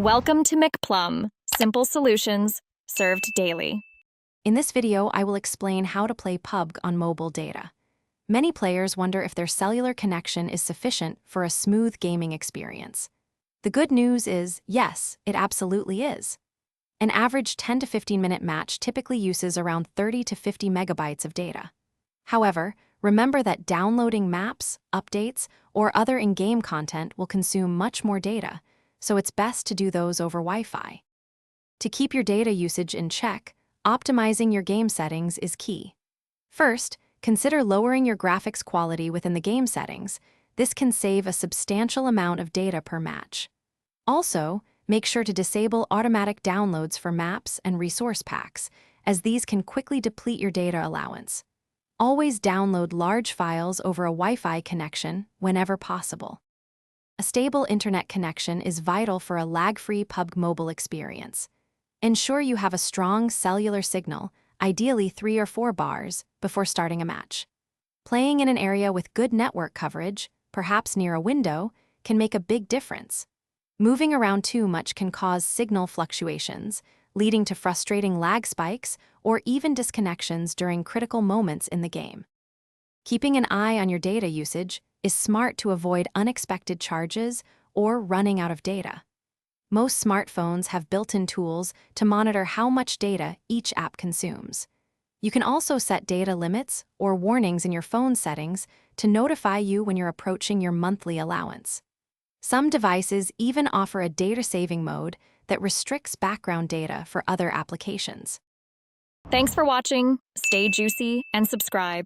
Welcome to McPlum, simple solutions served daily. In this video, I will explain how to play PUBG on mobile data. Many players wonder if their cellular connection is sufficient for a smooth gaming experience. The good news is, yes, it absolutely is. An average 10 to 15-minute match typically uses around 30 to 50 megabytes of data. However, remember that downloading maps, updates, or other in-game content will consume much more data, so it's best to do those over Wi-Fi. To keep your data usage in check, optimizing your game settings is key. First, consider lowering your graphics quality within the game settings. This can save a substantial amount of data per match. Also, make sure to disable automatic downloads for maps and resource packs, as these can quickly deplete your data allowance. Always download large files over a Wi-Fi connection whenever possible. A stable internet connection is vital for a lag-free PUBG mobile experience. Ensure you have a strong cellular signal, ideally 3 or 4 bars, before starting a match. Playing in an area with good network coverage, perhaps near a window, can make a big difference. Moving around too much can cause signal fluctuations, leading to frustrating lag spikes or even disconnections during critical moments in the game. Keeping an eye on your data usage is smart to avoid unexpected charges or running out of data. Most smartphones have built-in tools to monitor how much data each app consumes. You can also set data limits or warnings in your phone settings to notify you when you're approaching your monthly allowance. Some devices even offer a data-saving mode that restricts background data for other applications. Thanks for watching. Stay juicy and subscribe.